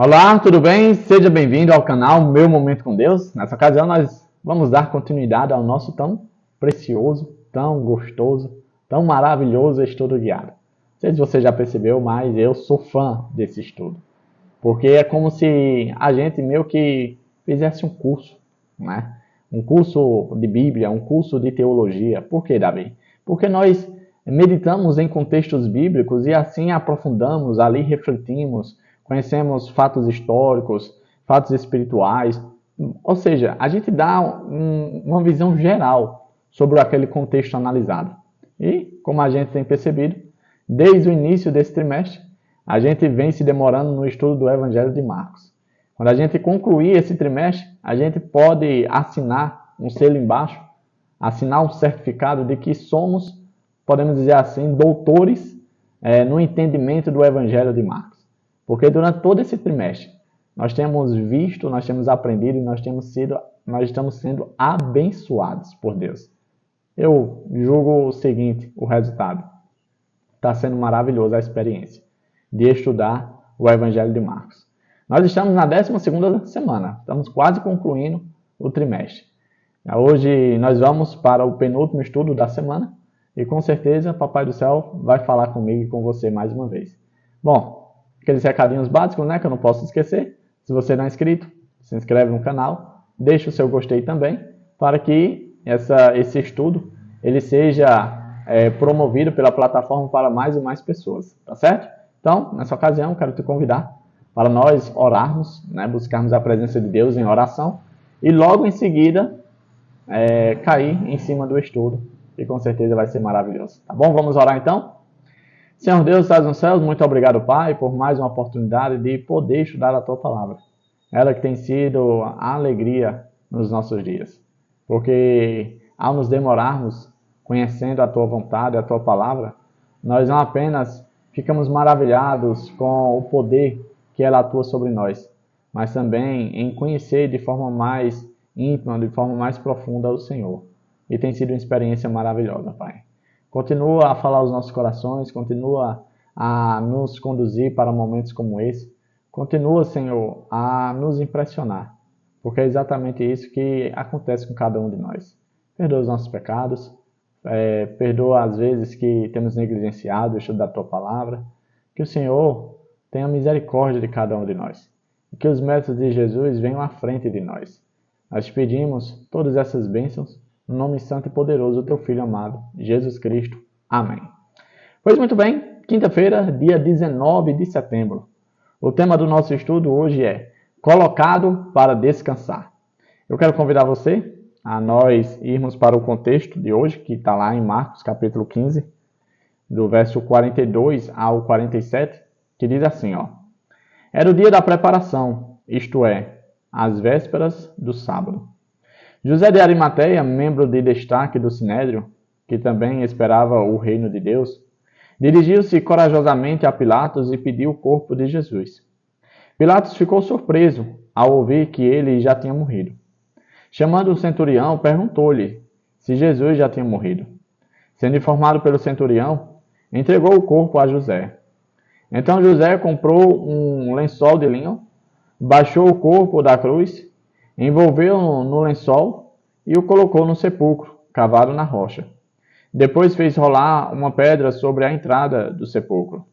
Olá, tudo bem? Seja bem-vindo ao canal Meu Momento com Deus. Nessa ocasião nós vamos dar continuidade ao nosso tão precioso, tão gostoso, tão maravilhoso estudo guiado. Não sei se você já percebeu, mas eu sou fã desse estudo. Porque é como se a gente meio que fizesse um curso, né? Um curso de Bíblia, um curso de teologia. Por que, Davi? Porque nós meditamos em contextos bíblicos e assim aprofundamos, ali refletimos, conhecemos fatos históricos, fatos espirituais. Ou seja, a gente dá uma visão geral sobre aquele contexto analisado. E, como a gente tem percebido, desde o início desse trimestre, a gente vem se demorando no estudo do Evangelho de Marcos. Quando a gente concluir esse trimestre, a gente pode assinar um selo embaixo, assinar um certificado de que somos, podemos dizer assim, doutores no entendimento do Evangelho de Marcos. Porque durante todo esse trimestre, nós temos visto, nós temos aprendido e nós estamos sendo abençoados por Deus. Eu julgo o seguinte, o resultado. Está sendo maravilhosa a experiência de estudar o Evangelho de Marcos. Nós estamos na 12ª semana, estamos quase concluindo o trimestre. Hoje nós vamos para o penúltimo estudo da semana e com certeza Papai do Céu vai falar comigo e com você mais uma vez. Bom, aqueles recadinhos básicos, né, que eu não posso esquecer. Se você não é inscrito, se inscreve no canal, deixa o seu gostei também, para que esse estudo ele seja promovido pela plataforma para mais e mais pessoas, tá certo? Então, nessa ocasião, quero te convidar para nós orarmos, né, buscarmos a presença de Deus em oração e logo em seguida cair em cima do estudo, que com certeza vai ser maravilhoso. Tá bom? Vamos orar então? Senhor Deus, estás nos céus, muito obrigado, Pai, por mais uma oportunidade de poder estudar a Tua Palavra. Ela que tem sido a alegria nos nossos dias. Porque ao nos demorarmos conhecendo a Tua vontade, a Tua Palavra, nós não apenas ficamos maravilhados com o poder que ela atua sobre nós, mas também em conhecer de forma mais íntima, de forma mais profunda o Senhor. E tem sido uma experiência maravilhosa, Pai. Continua a falar aos nossos corações, continua a nos conduzir para momentos como esse. Continua, Senhor, a nos impressionar, porque é exatamente isso que acontece com cada um de nós. Perdoa os nossos pecados, perdoa as vezes que temos negligenciado o estudo da Tua Palavra. Que o Senhor tenha misericórdia de cada um de nós. E que os méritos de Jesus venham à frente de nós. Nós te pedimos todas essas bênçãos no nome santo e poderoso do Teu Filho amado, Jesus Cristo. Amém. Pois muito bem, quinta-feira, dia 19 de setembro. O tema do nosso estudo hoje é Colocado para Descansar. Eu quero convidar você a nós irmos para o contexto de hoje, que está lá em Marcos, capítulo 15, do verso 42 ao 47, que diz assim, ó. Era o dia da preparação, isto é, as vésperas do sábado. José de Arimateia, membro de destaque do Sinédrio, que também esperava o reino de Deus, dirigiu-se corajosamente a Pilatos e pediu o corpo de Jesus. Pilatos ficou surpreso ao ouvir que ele já tinha morrido. Chamando o centurião, perguntou-lhe se Jesus já tinha morrido. Sendo informado pelo centurião, entregou o corpo a José. Então José comprou um lençol de linho, baixou o corpo da cruz, envolveu-o no lençol e o colocou no sepulcro, cavado na rocha. Depois fez rolar uma pedra sobre a entrada do sepulcro.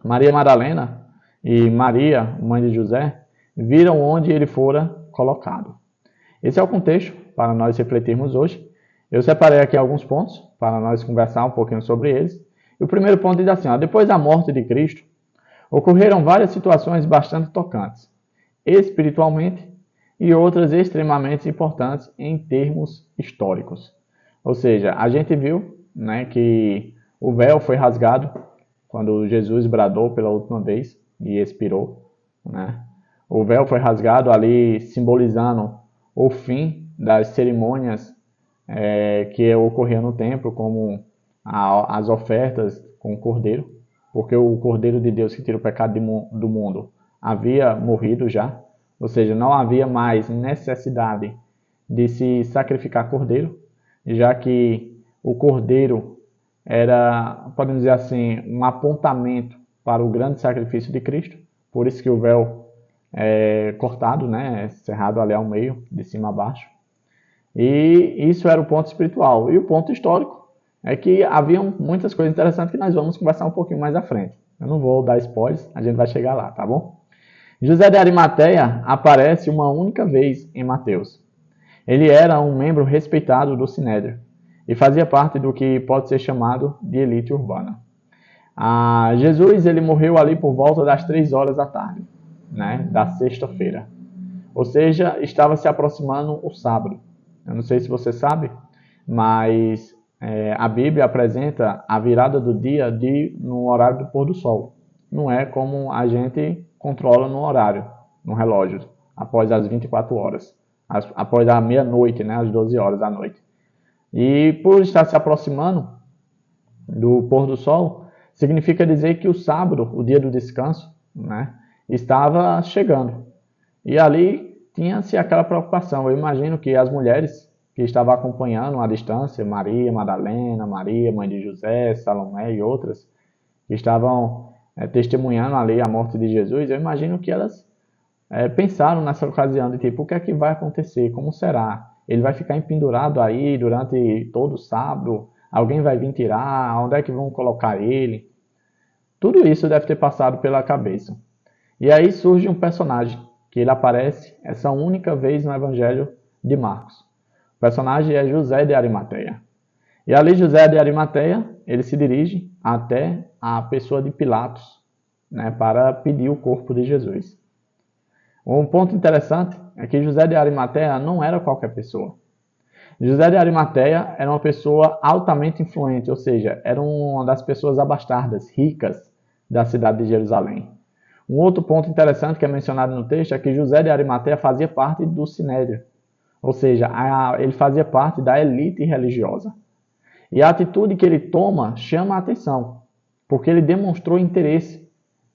Maria Madalena e Maria, mãe de José, viram onde ele fora colocado. Esse é o contexto para nós refletirmos hoje. Eu separei aqui alguns pontos para nós conversar um pouquinho sobre eles. E o primeiro ponto diz assim, ó, depois da morte de Cristo, ocorreram várias situações bastante tocantes, espiritualmente, e outras extremamente importantes em termos históricos. Ou seja, a gente viu, né, que o véu foi rasgado quando Jesus bradou pela última vez e expirou. Né? O véu foi rasgado ali simbolizando o fim das cerimônias que ocorriam no templo, como as ofertas com o cordeiro, porque o cordeiro de Deus que tira o pecado do mundo havia morrido já. Ou seja, não havia mais necessidade de se sacrificar cordeiro, já que o cordeiro era, podemos dizer assim, um apontamento para o grande sacrifício de Cristo. Por isso que o véu cortado, né, cerrado ali ao meio, de cima a baixo. E isso era o ponto espiritual. E o ponto histórico é que haviam muitas coisas interessantes que nós vamos conversar um pouquinho mais à frente. Eu não vou dar spoilers, a gente vai chegar lá, tá bom? José de Arimateia aparece uma única vez em Mateus. Ele era um membro respeitado do Sinédrio e fazia parte do que pode ser chamado de elite urbana. Jesus ele morreu ali por volta das 3 horas da tarde, né, da sexta-feira. Ou seja, estava se aproximando o sábado. Eu não sei se você sabe, mas a Bíblia apresenta a virada do dia no horário do pôr do sol. Não é como a gente controla no horário, no relógio, após as 24 horas, após a meia-noite, né, às 12 horas da noite. E por estar se aproximando do pôr do sol, significa dizer que o sábado, o dia do descanso, né, estava chegando. E ali tinha-se aquela preocupação. Eu imagino que as mulheres que estavam acompanhando à distância, Maria Madalena, Maria, mãe de José, Salomé e outras, que estavam testemunhando ali a morte de Jesus, eu imagino que elas pensaram nessa ocasião de tipo, o que é que vai acontecer? Como será? Ele vai ficar empendurado aí durante todo o sábado? Alguém vai vir tirar? Onde é que vão colocar ele? Tudo isso deve ter passado pela cabeça. E aí surge um personagem, que ele aparece essa única vez no Evangelho de Marcos. O personagem é José de Arimateia. E ali José de Arimateia, ele se dirige até a pessoa de Pilatos, né, para pedir o corpo de Jesus. Um ponto interessante é que José de Arimateia não era qualquer pessoa. José de Arimateia era uma pessoa altamente influente, ou seja, era uma das pessoas abastardas, ricas da cidade de Jerusalém. Um outro ponto interessante que é mencionado no texto é que José de Arimateia fazia parte do Sinédrio, ou seja, ele fazia parte da elite religiosa. E a atitude que ele toma chama a atenção, porque ele demonstrou interesse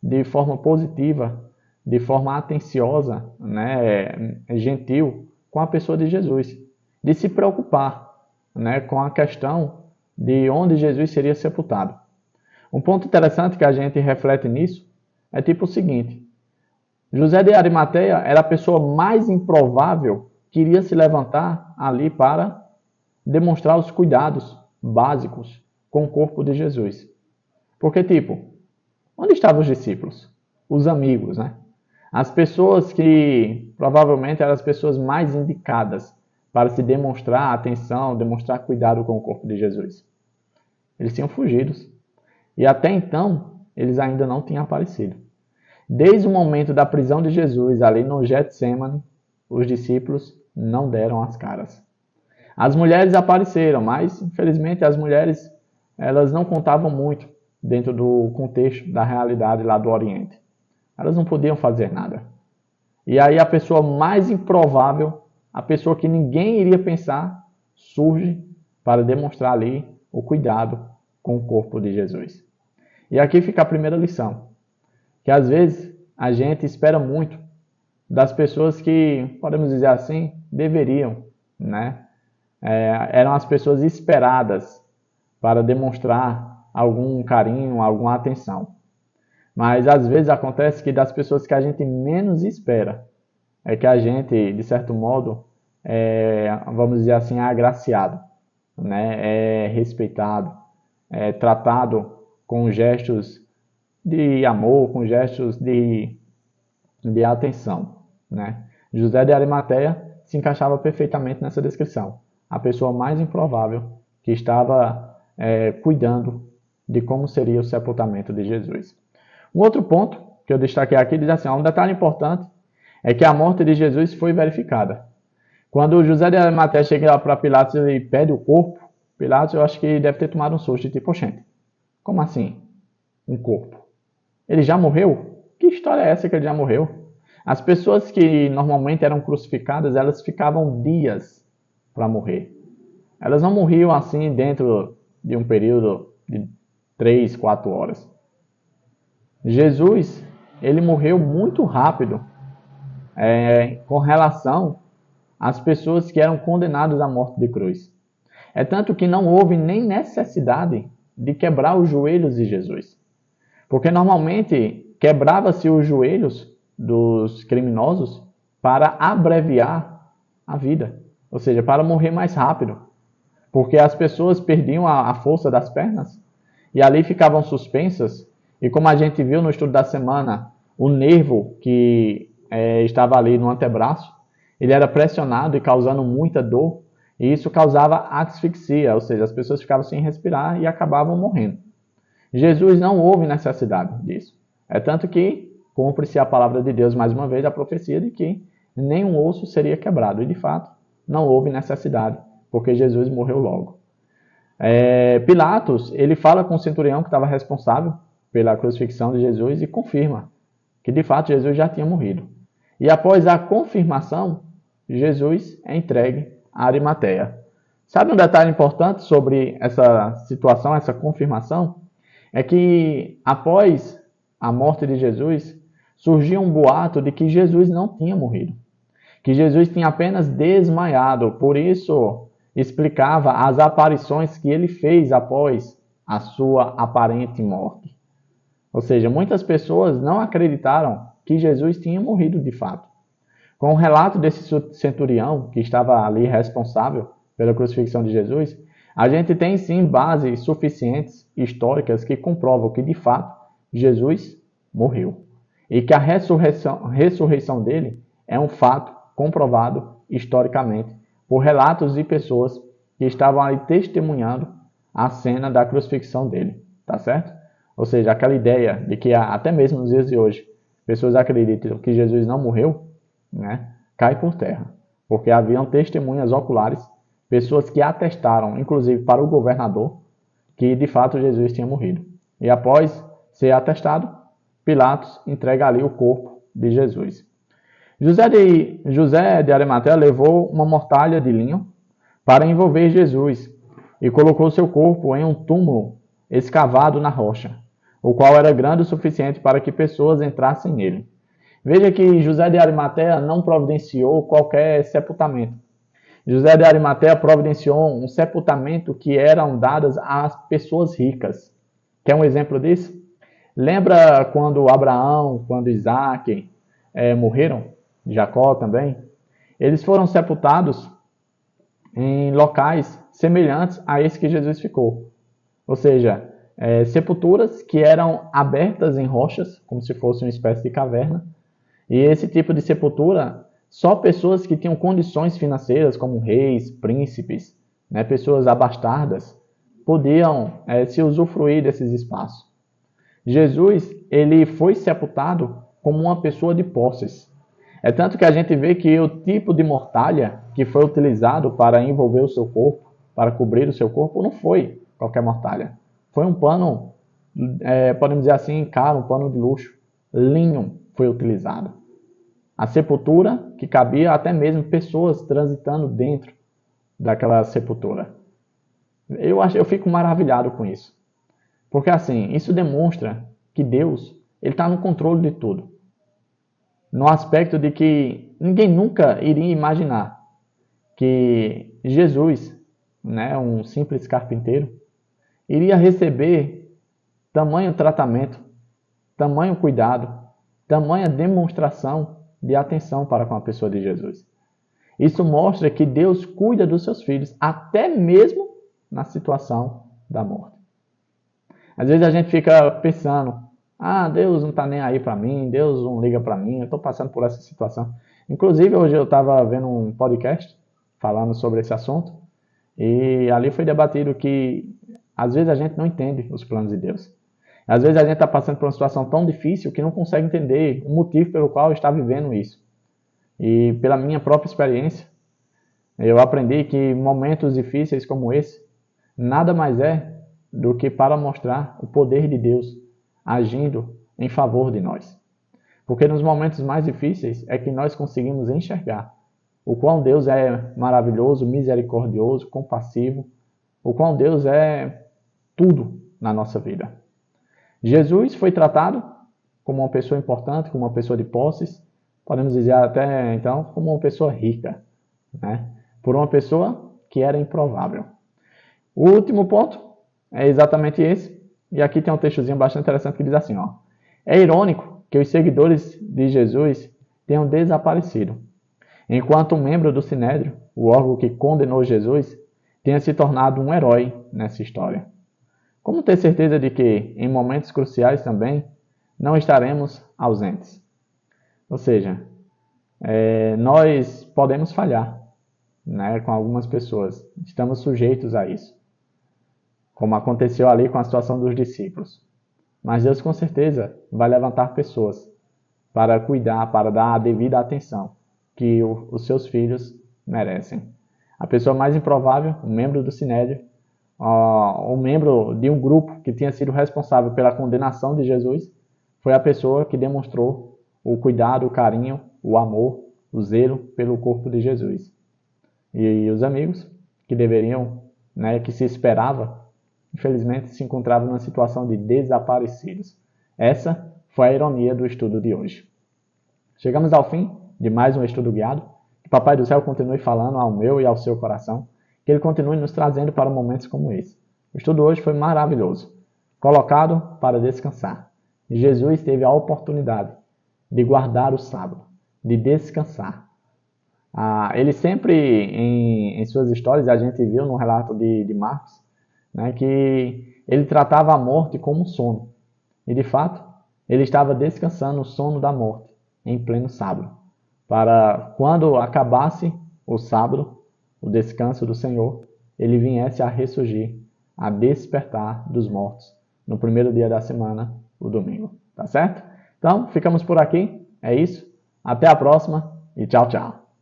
de forma positiva, de forma atenciosa, né, gentil, com a pessoa de Jesus, de se preocupar, né, com a questão de onde Jesus seria sepultado. Um ponto interessante que a gente reflete nisso é tipo o seguinte: José de Arimateia era a pessoa mais improvável que iria se levantar ali para demonstrar os cuidados básicos com o corpo de Jesus. Porque, tipo, onde estavam os discípulos? Os amigos, né? As pessoas que provavelmente eram as pessoas mais indicadas para se demonstrar atenção, demonstrar cuidado com o corpo de Jesus. Eles tinham fugido. E até então, eles ainda não tinham aparecido. Desde o momento da prisão de Jesus, ali no Getsêmani, os discípulos não deram as caras. As mulheres apareceram, mas infelizmente as mulheres elas não contavam muito dentro do contexto da realidade lá do Oriente. Elas não podiam fazer nada. E aí a pessoa mais improvável, a pessoa que ninguém iria pensar, surge para demonstrar ali o cuidado com o corpo de Jesus. E aqui fica a primeira lição, que às vezes a gente espera muito das pessoas que, podemos dizer assim, deveriam, né? Eram as pessoas esperadas para demonstrar algum carinho, alguma atenção. Mas às vezes acontece que das pessoas que a gente menos espera, é que a gente, de certo modo, vamos dizer assim, é agraciado, né? É respeitado, é tratado com gestos de amor, com gestos de atenção, né? José de Arimateia se encaixava perfeitamente nessa descrição. A pessoa mais improvável que estava cuidando de como seria o sepultamento de Jesus. Um outro ponto que eu destaquei aqui diz assim, um detalhe importante é que a morte de Jesus foi verificada. Quando José de Arimateia chega para Pilatos e pede o corpo, Pilatos eu acho que deve ter tomado um susto, tipo, gente, como assim? Um corpo? Ele já morreu? Que história é essa que ele já morreu? As pessoas que normalmente eram crucificadas, elas ficavam dias para morrer. Elas não morriam assim dentro de um período de 3, 4 horas. Jesus, ele morreu muito rápido com relação às pessoas que eram condenadas à morte de cruz. É tanto que não houve nem necessidade de quebrar os joelhos de Jesus. Porque normalmente quebrava-se os joelhos dos criminosos para abreviar a vida, ou seja, para morrer mais rápido, porque as pessoas perdiam a força das pernas e ali ficavam suspensas, e como a gente viu no estudo da semana, o nervo que estava ali no antebraço, ele era pressionado e causando muita dor, e isso causava asfixia, ou seja, as pessoas ficavam sem respirar e acabavam morrendo. Jesus não houve necessidade disso. É tanto que cumpre-se a palavra de Deus mais uma vez, a profecia de que nenhum osso seria quebrado. E de fato, não houve necessidade, porque Jesus morreu logo. Pilatos, ele fala com o centurião que estava responsável pela crucifixão de Jesus e confirma que de fato Jesus já tinha morrido. E após a confirmação, Jesus é entregue a Arimateia. Sabe um detalhe importante sobre essa situação, essa confirmação? É que após a morte de Jesus, surgiu um boato de que Jesus não tinha morrido, que Jesus tinha apenas desmaiado, por isso explicava as aparições que ele fez após a sua aparente morte. Ou seja, muitas pessoas não acreditaram que Jesus tinha morrido de fato. Com o relato desse centurião, que estava ali responsável pela crucifixão de Jesus, a gente tem sim bases suficientes históricas que comprovam que de fato Jesus morreu. E que a ressurreição dele é um fato comprovado historicamente por relatos de pessoas que estavam ali testemunhando a cena da crucifixão dele. Tá certo? Ou seja, aquela ideia de que até mesmo nos dias de hoje pessoas acreditam que Jesus não morreu, né, cai por terra. Porque haviam testemunhas oculares, pessoas que atestaram, inclusive para o governador, que de fato Jesus tinha morrido. E após ser atestado, Pilatos entrega ali o corpo de Jesus. José de Arimateia levou uma mortalha de linho para envolver Jesus e colocou seu corpo em um túmulo escavado na rocha, o qual era grande o suficiente para que pessoas entrassem nele. Veja que José de Arimateia não providenciou qualquer sepultamento. José de Arimateia providenciou um sepultamento que eram dadas às pessoas ricas. Quer um exemplo disso? Lembra quando Abraão, quando Isaac morreram? Jacó também? Eles foram sepultados em locais semelhantes a esse que Jesus ficou. Ou seja, sepulturas que eram abertas em rochas, como se fosse uma espécie de caverna. E esse tipo de sepultura, só pessoas que tinham condições financeiras, como reis, príncipes, né, pessoas abastadas, podiam se usufruir desses espaços. Jesus, ele foi sepultado como uma pessoa de posses. É tanto que a gente vê que o tipo de mortalha que foi utilizado para envolver o seu corpo, para cobrir o seu corpo, não foi qualquer mortalha. Foi um pano, podemos dizer assim, caro, um pano de luxo. Linho foi utilizado. A sepultura que cabia até mesmo pessoas transitando dentro daquela sepultura. Eu fico maravilhado com isso. Porque assim, isso demonstra que Deus está no controle de tudo. No aspecto de que ninguém nunca iria imaginar que Jesus, né, um simples carpinteiro, iria receber tamanho tratamento, tamanho cuidado, tamanha demonstração de atenção para com a pessoa de Jesus. Isso mostra que Deus cuida dos seus filhos, até mesmo na situação da morte. Às vezes a gente fica pensando, Deus não está nem aí para mim, Deus não liga para mim, eu estou passando por essa situação. Inclusive, hoje eu estava vendo um podcast falando sobre esse assunto, e ali foi debatido que às vezes a gente não entende os planos de Deus. Às vezes a gente está passando por uma situação tão difícil que não consegue entender o motivo pelo qual está vivendo isso. E pela minha própria experiência, eu aprendi que momentos difíceis como esse, nada mais é do que para mostrar o poder de Deus agindo em favor de nós. Porque nos momentos mais difíceis é que nós conseguimos enxergar o quão Deus é maravilhoso, misericordioso, compassivo, o quão Deus é tudo na nossa vida. Jesus foi tratado como uma pessoa importante, como uma pessoa de posses, podemos dizer até então como uma pessoa rica, né? Por uma pessoa que era improvável. O último ponto é exatamente esse, e aqui tem um textozinho bastante interessante que diz assim, é irônico que os seguidores de Jesus tenham desaparecido, enquanto um membro do Sinédrio, o órgão que condenou Jesus, tenha se tornado um herói nessa história. Como ter certeza de que, em momentos cruciais também, não estaremos ausentes? Ou seja, nós podemos falhar, né, com algumas pessoas. Estamos sujeitos a isso, como aconteceu ali com a situação dos discípulos. Mas Deus com certeza vai levantar pessoas para cuidar, para dar a devida atenção que os seus filhos merecem. A pessoa mais improvável, um membro do Sinédrio, um membro de um grupo que tinha sido responsável pela condenação de Jesus, foi a pessoa que demonstrou o cuidado, o carinho, o amor, o zelo pelo corpo de Jesus. E os amigos, que deveriam, né, que se esperava, infelizmente se encontravam numa situação de desaparecidos. Essa foi a ironia do estudo de hoje. Chegamos ao fim de mais um estudo guiado. Que Papai do Céu continue falando ao meu e ao seu coração. Que Ele continue nos trazendo para momentos como esse. O estudo hoje foi maravilhoso. Colocado para descansar. E Jesus teve a oportunidade de guardar o sábado, de descansar. Ele sempre, em suas histórias, a gente viu no relato de Marcos, né, que ele tratava a morte como um sono. E, de fato, ele estava descansando o sono da morte em pleno sábado, para quando acabasse o sábado, o descanso do Senhor, ele viesse a ressurgir, a despertar dos mortos, no primeiro dia da semana, o domingo. Tá certo? Então, ficamos por aqui. É isso. Até a próxima e tchau, tchau.